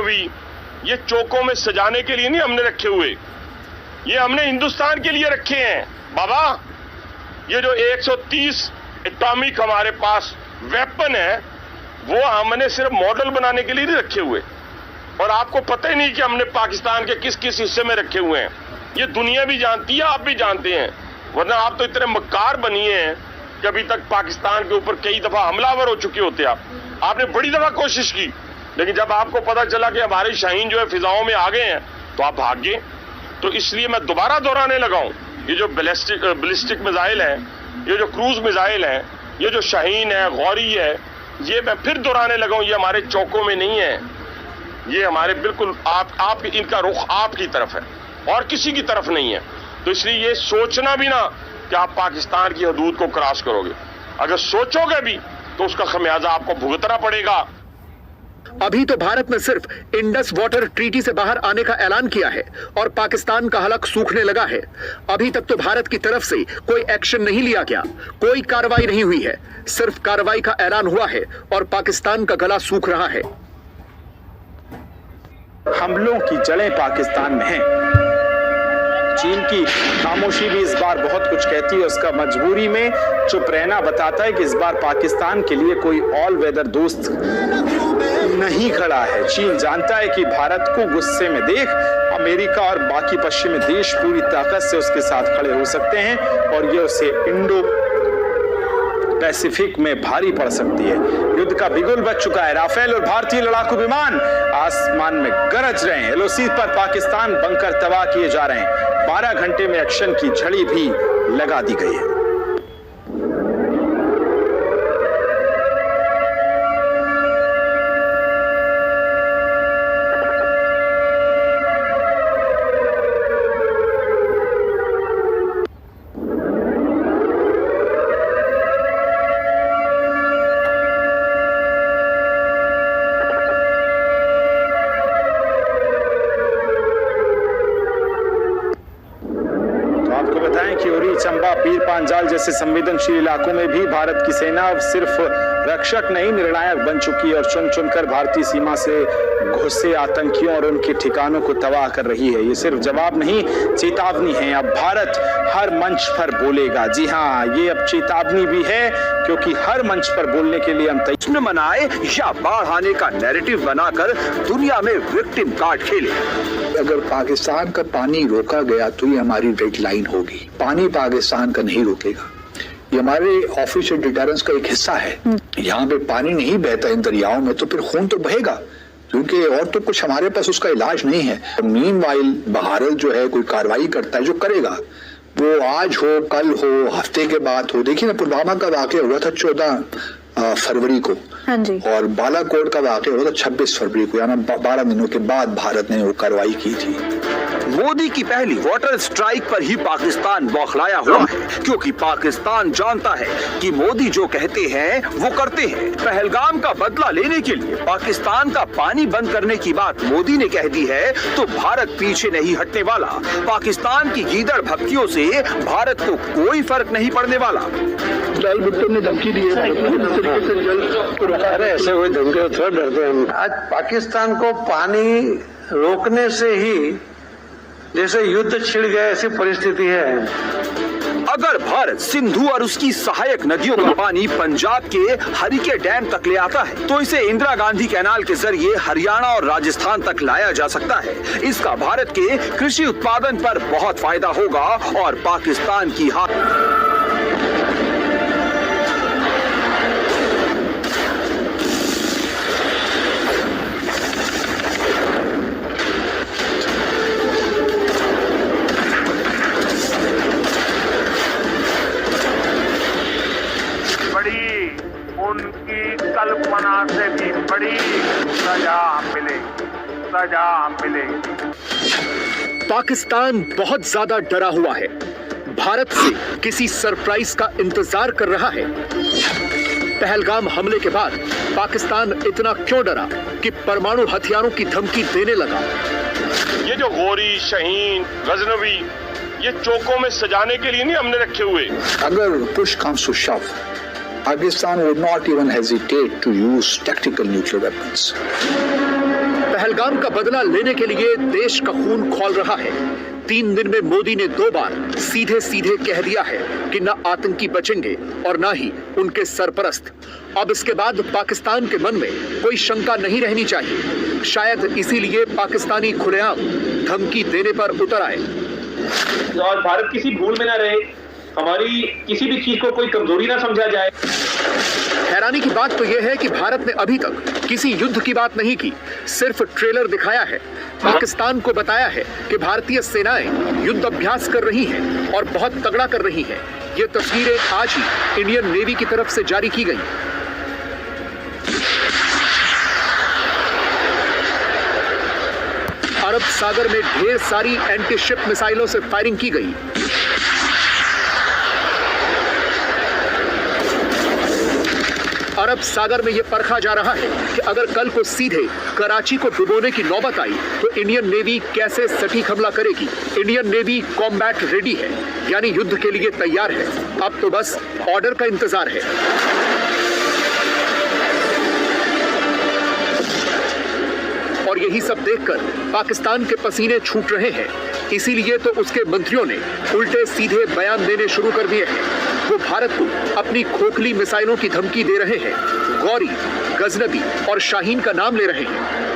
गजनवी, ये चौकों में सजाने के लिए नहीं हमने रखे हुए, ये हमने हिंदुस्तान के लिए रखे हैं बाबा। ये जो 130 एटॉमिक हमारे पास वेपन है, वो हमने सिर्फ मॉडल बनाने के लिए नहीं रखे हुए, और आपको पता ही नहीं कि हमने पाकिस्तान के किस किस हिस्से में रखे हुए हैं। ये दुनिया भी जानती है, आप भी जानते हैं, वरना आप तो इतने मक्कार बनिए हैं कि अभी तक पाकिस्तान के ऊपर कई दफा हमलावर हो चुके होते। आपने बड़ी दफा कोशिश की, लेकिन जब आपको पता चला कि हमारे शाहीन जो है फिजाओं में आ गए हैं तो आप भाग गए। तो इसलिए मैं दोबारा दोहराने लगा हूं, ये जो बैलिस्टिक मिसाइल है, ये जो क्रूज मिसाइल है, ये जो शाहीन है, गौरी है, ये मैं फिर दोहराने लगा हूं, ये हमारे चौकों में नहीं है, ये हमारे बिल्कुल आप इनका रुख आपकी तरफ है और किसी की तरफ नहीं है। तो इसलिए ये सोचना भी ना कि आप पाकिस्तान की हदूद को क्रॉस करोगे, अगर सोचोगे भी तो उसका खमियाजा आपको भुगतना पड़ेगा। अभी तो भारत ने सिर्फ इंडस वाटर ट्रीटी से बाहर आने का ऐलान किया है और पाकिस्तान का हलक सूखने लगा है। अभी तक तो भारत की तरफ से कोई एक्शन नहीं लिया गया, कोई कार्रवाई नहीं हुई है, सिर्फ कार्रवाई का ऐलान हुआ है और पाकिस्तान का गला सूख रहा है। हमलों की जड़ें पाकिस्तान में हैं। चीन की खामोशी भी इस बार बहुत कुछ कहती है। उसका मजबूरी में चुप रहना बताता है कि इस बार पाकिस्तान के लिए कोई ऑल वेदर दोस्त नहीं खड़ा है। चीन जानता है कि भारत को गुस्से में देख अमेरिका और बाकी पश्चिमी देश पूरी ताकत से उसके साथ खड़े हो सकते हैं और ये उसे इंडो पैसिफिक में भारी पड़ सकती है। युद्ध का बिगुल बज चुका है। राफेल और भारतीय लड़ाकू विमान आसमान में गरज रहे हैं। एलओसी पर पाकिस्तान बंकर तबाह किए जा रहे हैं। 12 घंटे में एक्शन की झड़ी भी लगा दी गई है। चंबा, पीर पांजाल जैसे संवेदनशील इलाकों में भी भारत की सेना अब सिर्फ रक्षक नहीं निर्णायक बन चुकी है और चुन चुनकर भारतीय सीमा से घुसे आतंकियों और उनके ठिकानों को तबाह कर रही है। ये सिर्फ जवाब नहीं, चेतावनी है। अब भारत हर मंच पर बोलेगा। जी हाँ, ये अब चेतावनी भी है, क्योंकि हर मंच पर बोलने के लिए हम जश्न मनाए या बाढ़ आने का नैरेटिव बनाकर दुनिया में विक्टिम कार्ड खेले। अगर पाकिस्तान का पानी रोका गया तो ये हमारी रेड लाइन होगी। पानी पाकिस्तान का नहीं रोकेगा, ये हमारे ऑफिशियल डिटरेंस का एक हिस्सा है। यहाँ पे पानी नहीं बहता इन दरियाओं में तो फिर खून तो बहेगा, क्योंकि और तो कुछ हमारे पास उसका इलाज नहीं है। मीनवाइल भारत जो है कोई कार्रवाई करता है, जो करेगा वो आज हो, कल हो, हफ्ते के बाद हो। देखिए ना, पुलवामा का वाकया हुआ था 14 फरवरी को, हाँ जी। और बालाकोट का वाकया हुआ था 26 फरवरी को, यानी 12 दिनों के बाद भारत ने वो कार्रवाई की थी। मोदी की पहली वाटर स्ट्राइक पर ही पाकिस्तान बौखलाया हुआ है, क्योंकि पाकिस्तान जानता है कि मोदी जो कहते हैं वो करते हैं। पहलगाम का बदला लेने के लिए पाकिस्तान का पानी बंद करने की बात मोदी ने कह दी है तो भारत पीछे नहीं हटने वाला। पाकिस्तान की गीदड़ भक्तियों से भारत को कोई फर्क नहीं पड़ने वाला। लाल भुट्टो ने धमकी दी है, ऐसे हुए धमकी थोड़ा डरते हैं। आज पाकिस्तान को पानी रोकने से ही जैसे युद्ध छिड़ गया ऐसी परिस्थिति है। अगर भारत सिंधु और उसकी सहायक नदियों का पानी पंजाब के हरिके डैम तक ले आता है तो इसे इंदिरा गांधी कैनाल के जरिए हरियाणा और राजस्थान तक लाया जा सकता है। इसका भारत के कृषि उत्पादन पर बहुत फायदा होगा और पाकिस्तान की उनकी कल्पना से भी बड़ी सजा मिलेगी। पाकिस्तान बहुत ज्यादा डरा हुआ है, भारत से किसी सरप्राइज का इंतजार कर रहा है। पहलगाम हमले के बाद पाकिस्तान इतना क्यों डरा कि परमाणु हथियारों की धमकी देने लगा? ये जो गौरी, शाहीन, गजनवी, ये चौकों में सजाने के लिए नहीं हमने रखे हुए। अगर push comes to shove, Pakistan would not even hesitate to use tactical nuclear weapons. Pahalgam का बदला लेने के लिए देश का खून खौल रहा है। 3 दिन में मोदी ने 2 बार सीधे सीधे कह दिया है कि न आतंकी बचेंगे और न ही उनके सरपरस्त। अब इसके बाद पाकिस्तान के मन में कोई शंका नहीं रहनी चाहिए। शायद इसीलिए पाकिस्तानी खुलेआम धमकी देने पर उतर आए और भारत किसी भूल में ना रहे, हमारी किसी भी चीज को कोई कमजोरी ना समझा जाए। हैरानी की बात तो यह है कि भारत ने अभी तक किसी युद्ध की बात नहीं की, सिर्फ ट्रेलर दिखाया है। पाकिस्तान को बताया है कि भारतीय सेनाएं युद्ध अभ्यास कर रही हैं और बहुत तगड़ा कर रही हैं। ये तस्वीरें आज ही इंडियन नेवी की तरफ से जारी की गई। अरब सागर में ढेर सारी एंटी शिप मिसाइलों से फायरिंग की गई। अरब सागर में यह परखा जा रहा है कि अगर कल को सीधे कराची को डुबोने की नौबत आई तो इंडियन नेवी कैसे सटीक हमला करेगी। इंडियन नेवी कॉम्बैट रेडी है, यानी युद्ध के लिए तैयार है। अब तो बस ऑर्डर का इंतजार है। और यही सब देखकर पाकिस्तान के पसीने छूट रहे हैं। इसीलिए तो उसके मंत्रियों ने उल्टे सीधे बयान देने शुरू कर दिए हैं। वो भारत को अपनी खोखली मिसाइलों की धमकी दे रहे हैं, गौरी, गजनबी और शाहीन का नाम ले रहे हैं।